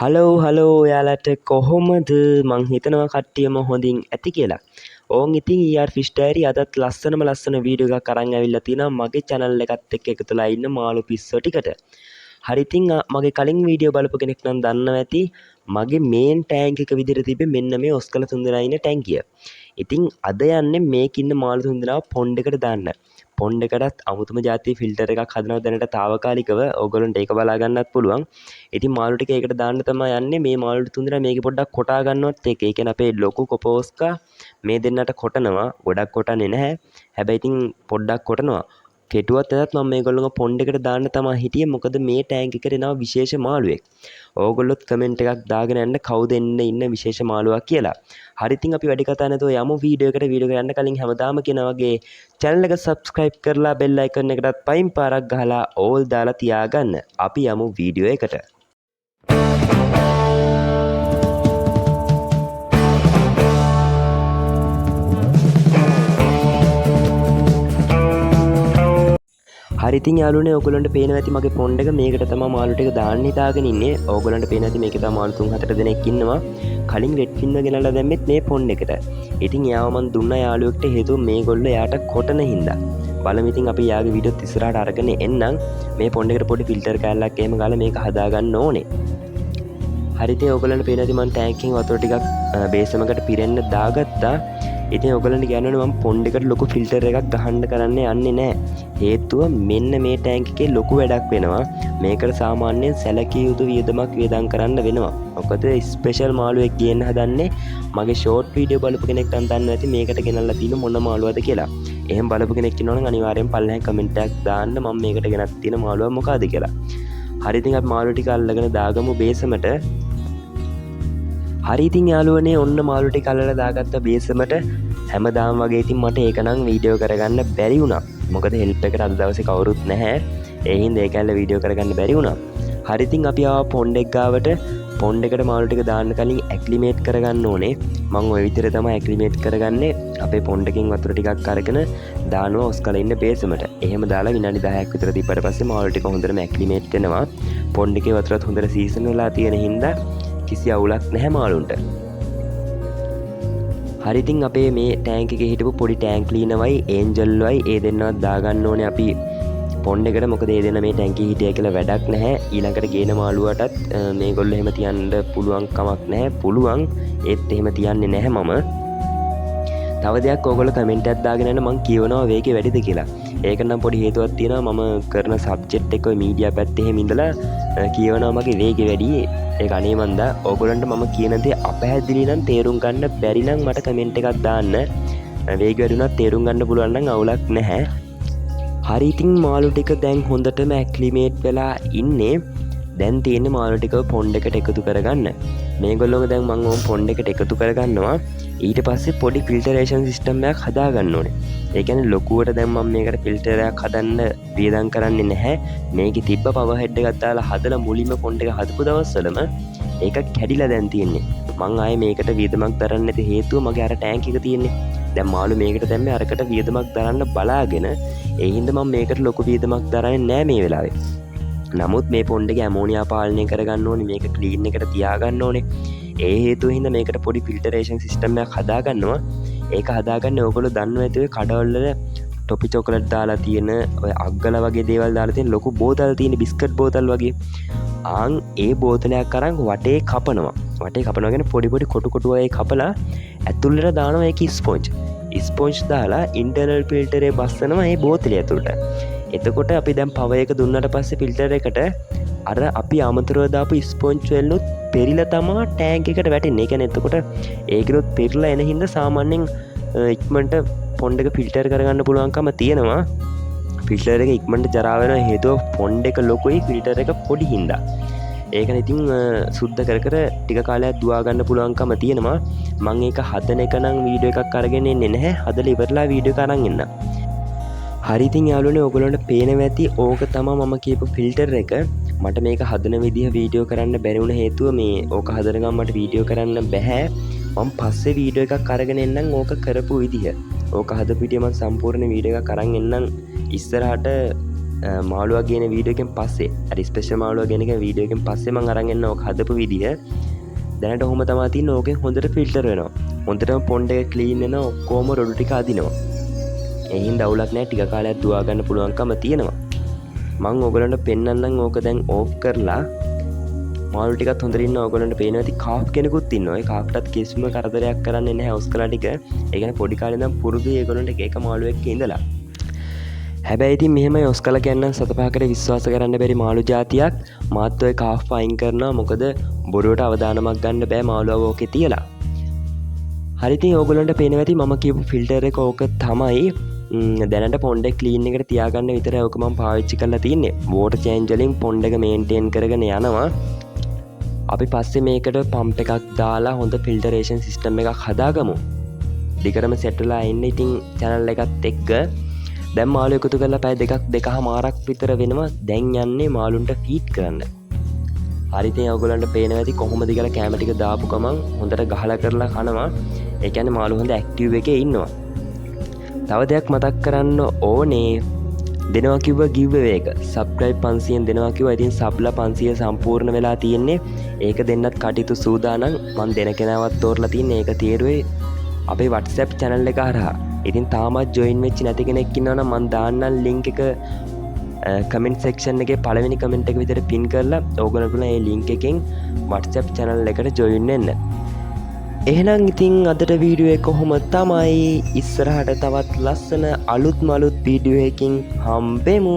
Hello ඔයාලට කොහොමද මං හිතනවා කට්ටියම හොඳින් ඇති කියලා. ඕන් ඉතින් ෆිෂ් ඩයරි අදත් ලස්සන වීඩියෝ එකක් අරන් ඇවිල්ලා තිනවා මගේ channel එකත් එක්ක එකතුලා ඉන්න මාළු පිස්සෝ ටිකට. හරි ඉතින් මගේ කලින් වීඩියෝ බලපු කෙනෙක් නම් දන්නවා ඇති මගේ මේන් ටැංක් එක විදිහට තිබ්බේ මෙන්න මේ ඔස්කල තුන්දෙනා ඉන්න ටැංකිය. ඉතින් අද යන්නේ මේක ඉන්න මාළු තුන්දෙනාව පොන්ඩ් එකට දාන්න. පොන්ඩ් එකටත් අමුතුම જાතිය ෆිල්ටර් එකක් හදනවා දැනට తాවකාලිකව ඕගොල්ලන්ට ඒක බලා ගන්නත් පුළුවන්. ඉතින් මාළු ටික ඒකට දාන්න තමයි යන්නේ. මේ මාළු තුන්දෙනා මේක පොඩ්ඩක් කොටා ගන්නවත් ඒක. ඒ කියන්නේ අපේ ලොකු කොපෝස්කා මේ දෙන්නට කොටනවා. ගොඩක් කොටන්නේ නැහැ. හැබැයි ඉතින් පොඩ්ඩක් කොටනවා. කෙටුවත් එදත් මම මේගොල්ලෝ පොන්ඩ් එකට දාන්න තමයි හිටියේ. මොකද මේ ටැංක් එකට එනවා විශේෂ මාළුවෙක්. ඕගොල්ලොත් කමෙන්ට් එකක් දාගෙන යන්න කවුද ඉන්න විශේෂ මාළුවා කියලා. හරි ඉතින් අපි වැඩි කතා නැතුව යමු වීඩියෝ එකට යන්න කලින් හැමදාම කියන වගේ channel එක subscribe කරලා bell icon එකටත් පයින් පාරක් ගහලා all දාලා තියාගන්න. අපි යමු වීඩියෝ එකට. හරි ඉතින් යාළුවනේ ඔයගොල්ලන්ට පේනවා ඇති මගේ පොන්ඩ් එක මේකට තමයි මාළු ටික දාන්න හිතාගෙන ඉන්නේ. ඕගොල්ලන්ට පේනවා ඇති මේකේ තමයි මාළු 3-4 දෙනෙක් ඉන්නවා. කලින් රෙඩ් ෆින්ව ගෙනල්ලා දැම්මෙත් මේ පොන්ඩ් එකට. ඉතින් යාව මන් දුන්නා යාළුවෙක්ට හේතුව මේගොල්ලෝ යාට කොටන හින්දා. බලමු ඉතින් අපි යාගේ වීඩියෝත් ඉස්සරහට අරගෙන එන්නම්. මේ පොන්ඩ් එකට පොඩි ෆිල්ටර් කෑල්ලක් එහෙම ගාලා මේක හදා ගන්න ඕනේ. හරි ඉතින් ඔයගොල්ලන්ට පේනවා ඇති මන් ටැංක් එකෙන් වතුර ටිකක් බේසමකට පිරෙන්න දාගත්තා. ඉතින් ඔයගොල්ලන්ට කියන්නනේ මම පොන්ඩ් එකට ලොකු ෆිල්ටර් එකක් ගහන්න කරන්න යන්නේ නැහැ. හේතුව මෙන්න මේ ටැංක් එකේ ලොකු වැඩක් වෙනවා. මේකට සාමාන්‍යයෙන් සැලකිය යුතු වියදමක් වියදම් කරන්න වෙනවා. මොකද ස්පෙෂල් මාළුවෙක් ගේන්න හදන්නේ. මගේ ෂෝට් වීඩියෝ බලපු කෙනෙක් නම් දන්නවා ඇති මේකට ගෙනල්ලා තියෙන මොන මාළුවද කියලා. එහෙම බලපු කෙනෙක් ඉන්නවා නම් අනිවාර්යෙන් පල්ලෙහාන් කමෙන්ට් එකක් දාන්න මම මේකට ගෙනත් තියෙන මාළුව මොකද්ද කියලා. හරි ඉතින් අපි මාළු ටික අල්ලගෙන දාගමු බේසමට. හරි ඉතින් යාළුවනේ ඔන්න මාළු ටික අල්ලලා දාගත්ත බේසමට. හැමදාම වගේ ඉතින් මට ඒක නම් වීඩියෝ කරගන්න බැරි වුණා. මොකද හෙල්ප් එකට අද දවසේ කවුරුත් නැහැ. ඒ හින්දා ඒක ඇල්ල වීඩියෝ කරගන්න බැරි වුණා. හරි ඉතින් අපි ආවා පොන්ඩ් එක ගාවට. පොන්ඩ් එකට මාළු ටික දාන්න කලින් ඇක්ලිමේට් කරගන්න ඕනේ. මම ওই විදිහට තමයි ඇක්ලිමේට් කරගන්නේ. අපේ පොන්ඩ් එකෙන් වතුර ටිකක් අරගෙන දානවා ඔස්කල ඉන්න බේසමට. එහෙම දාලා විනාඩි 10ක් විතර දීපට පස්සේ මාළු ටික හොඳටම ඇක්ලිමේට් වෙනවා. පොන්ඩ් එකේ වතුරත් හොඳට සීසන් වෙලා තියෙන හින්දා කිසි අවුලක් නැහැ මාළුන්ට. හරි ඉතින් අපේ මේ ටැංක් එකේ හිටපු පොඩි ටැංක් ක්ලීනර්වයි ඒන්ජල්වයි ඒ දෙන්නවත් දාගන්න ඕනේ අපි පොන්ඩ් එකට. මොකද ඒ දෙන්න මේ ටැංකිය හිටියා කියලා වැඩක් නැහැ. ඊළඟට ගේන මාළුවටත් මේගොල්ලෝ එහෙම තියන්න පුළුවන් කමක් නැහැ. පුළුවන් ඒත් එහෙම තියන්නේ නැහැ මම. තව දෙයක් ඕගොල්ලෝ කමෙන්ට් එකක් දාගෙන යන්න මං කියවනවා වේගේ වැඩිද කියලා. ඒක නම් පොඩි හේතුවක් තියෙනවා. මම කරන සබ්ජෙක්ට් එක ඔය මීඩියා පැත්තේ එහෙම ඉඳලා කියවනවා මගේ වේගේ වැඩි. ඒක අනේ මන්දා ඕගොල්ලන්ට මම කියන දේ අපැහැදිලි නම් තේරුම් ගන්න බැරි නම් මට කමෙන්ට් එකක් දාන්න. වේග වැඩි වුණත් තේරුම් ගන්න පුළුවන් නම් අවුලක් නැහැ. හරි ඉතින් මාළු ටික දැන් හොඳටම ඇක්ලිමේට් වෙලා ඉන්නේ. දැන් තියෙන්නේ මාළු ටික පොන්ඩ් එකට එකතු කරගන්න. මේගොල්ලෝ දැන් මම ඕම් පොන්ඩ් එකට එකතු කරගන්නවා. ඊට පස්සේ පොඩි ෆිල්ටරේෂන් සිස්ටම් එකක් හදා ගන්න ඕනේ. ඒ කියන්නේ ලොකුවට දැන් මම මේකට ෆිල්ටර් එකක් හදන්න වියදම් කරන්නේ නැහැ. මේකේ තිබ්බ පවර් හෙඩ් එකක් දාලා හදලා මුලින්ම පොන්ඩ් එක හදපු දවස්වලම ඒක කැඩිලා දැන් තියෙන්නේ. මං ආයේ මේකට වියදමක් දරන්න නැති හේතුව මගේ අර ටැංක් එක තියෙන්නේ. දැන් මාළු මේකට දැම්මේ අරකට වියදමක් දරන්න බලාගෙන ඒ හින්දා මම මේකට ලොකු වියදමක් දරන්නේ නැහැ මේ වෙලාවේ. නමුත් මේ පොන්ඩ් එක ඇමෝනියා පාලනය කරගන්න ඕනේ. මේක ක්ලීන් එකට තියාගන්න ඕනේ. ඒ හේතුව හින්දා මේකට පොඩි ෆිල්ටරේෂන් සිස්ටම් එකක් හදාගන්නවා. ඒක හදාගන්නේ ඕගොල්ලෝ දන්නවා ඇති ඔය කඩවල ටොපි චොකලට් දාලා තියෙන ඔය අග්ගල වගේ දේවල් දාලා තියෙන ලොකු බෝතල් තියෙන බිස්කට් බෝතල් වගේ. ආන් ඒ බෝතලයක් අරන් වටේ කපනවා. වටේ කපනවා කියන්නේ පොඩි පොඩි කොටු වගේ කපලා ඇතුළට දානවා ඒක ස්පොන්ජ්. ස්පොන්ජ් දාලා ඉන්ටර්නල් ෆිල්ටරේ බස්සනවා මේ බෝතලේ ඇතුළට. එතකොට අපි දැන් පවර් එක දුන්නාට පස්සේ ෆිල්ටර් එකට අර අපි අමතරව දාපු ස්පොන්ජ් වලුත් පෙරිලා තමා ටැංක් එකට වැටෙන්නේ. ඒ කියන්නේ එතකොට ඒකිනුත් පෙරිලා එන හින්දා සාමාන්‍යයෙන් ඉක්මනට පොන්ඩ් එක ෆිල්ටර් කරගන්න පුළුවන්කම තියෙනවා. ෆිල්ටර් එක ඉක්මනට ජරා වෙනවා හේතුව පොන්ඩ් එක ලොකුයි ෆිල්ටර් එක පොඩි හින්දා. ඒකනේ ඉතින් සුද්ධ කර ටික කාලයක් දුවා ගන්න පුළුවන්කම තියෙනවා. මම ඒක හදන එක නම් වීඩියෝ එකක් අරගෙන එන්නේ නැහැ. හදලා ඉවරලා වීඩියෝ එක අරන් එන්න. හරි ඉතින් යාළුවනේ ඕගොල්ලන්ට පේනවා ඇති ඕක තමයි මම කියපු ෆිල්ටර් එක. මට මේක හදන විදිහ වීඩියෝ කරන්න බැරි වුණ හේතුව මේ ඕක හදන ගමන් මට වීඩියෝ කරන්න බැහැ. මම පස්සේ වීඩියෝ එකක් අරගෙන එන්නම් ඕක කරපු විදිහ. ඕක හදපු විදිහ මම සම්පූර්ණ වීඩියෝ එකක් අරන් එන්නම් ඉස්සරහට මාළුවා කියන වීඩියෝකෙන් පස්සේ අරි ස්පෙෂල් මාළුවා කියන එක වීඩියෝකෙන් පස්සේ මම අරන් එන්න ඕක හදපු විදිහ දැනට ඔහොම තමයි තියෙන්නේ. ඕකෙන් හොඳට ෆිල්ටර් වෙනවා. හොඳටම පොන්ඩ් එක ක්ලීන් වෙනවා. ඔක්කොම රොඩු ටික අදිනවා. ඒ හින්දා අවුලක් නැහැ. ටික කාලයක් දුවා ගන්න පුළුවන්කම තියෙනවා. මම ඕගලන්ට පෙන්නන්නම්. ඕක දැන් ඕෆ් කරලා මාළු ටිකත් හොඳට ඉන්න ඕගලන්ට පේනවා ඇති. කාෆ් කෙනෙකුත් ඉන්නවා. ඒ කාෆ්ටත් කිසිම කරදරයක් කරන්නේ නැහැ හවුස් කළා ටික. ඒ කියන්නේ පොඩි කාලේ ඉඳන් පුරුදුයි ඒගොල්ලන්ට එක එක මාළු එක්ක ඉඳලා. හැබැයි ඉතින් මෙහෙම ඔස්කල කියන්න සතපහකට විශ්වාස කරන්න බැරි මාළු ජාතියක් මාත් ඔය කාෆ් අයින් කරනවා. මොකද බොරුවට අවදානමක් ගන්න බෑ මාළුවා ඕකේ තියලා. හරි ඉතින් ඕගොල්ලන්ට පේනවා ඇති මම කියපු ෆිල්ටර් එක ඕක තමයි. දැනට පොන්ඩ් එක ක්ලීන් එකට තියාගන්න විතරයි ඕක මම පාවිච්චි කරලා තින්නේ. වෝටර් චේන්ජ් වලින් පොන්ඩ් එක මේන්ටේන් කරගෙන යනවා. අපි පස්සේ මේකට පම්ප් එකක් දාලා හොඳ ෆිල්ටරේෂන් සිස්ටම් එකක් හදාගමු. දිගටම සෙට් වෙලා ඉන්න ඉතින් channel එකත් එක්ක දැන් මාළු එකතු කරලා පැය දෙකමාරක් විතර වෙනවා. දැන් යන්නේ මාළුන්ට ෆීඩ් කරන්න. හරි ඉතින් ඔයගොල්ලන්ට පේනවා ඇති කොහොමද කියලා කැම ටික දාපු ගමන් හොඳට ගහලා කරලා කනවා. ඒ කියන්නේ මාළු හොඳ ඇක්ටිව් එකේ ඉන්නවා. තව දෙයක් මතක් කරන්න ඕනේ. දෙනවා කිව්ව ගිව්වේ එක සබ්ස්ක්‍රයිබ් 500න් දෙනවා කිව්වා. ඉතින් සබ්ලා 500 සම්පූර්ණ වෙලා තියෙන්නේ. ඒක දෙන්නත් කටයුතු සූදානම්. මම දෙන කෙනාවත් තෝරලා තින්නේ. ඒක තීරුවේ අපේ WhatsApp channel එක හරහා. ඉතින් තාමත් ජොයින් වෙච්ච නැති කෙනෙක් ඉන්නවනම් මම දාන්නම් link එක කමෙන්ට් සෙක්ෂන් එකේ පළවෙනි කමෙන්ට් එක විතර පින් කරලා ඕගොල්ලෝ පුළුවන් ඒ link එකෙන් WhatsApp channel එකට ජොයින් වෙන්න. එහෙනම් ඉතින් අදට වීඩියෝ එක කොහොම තමයි. ඉස්සරහට තවත් ලස්සන අලුත් වීඩියෝ එකකින් හම්බෙමු.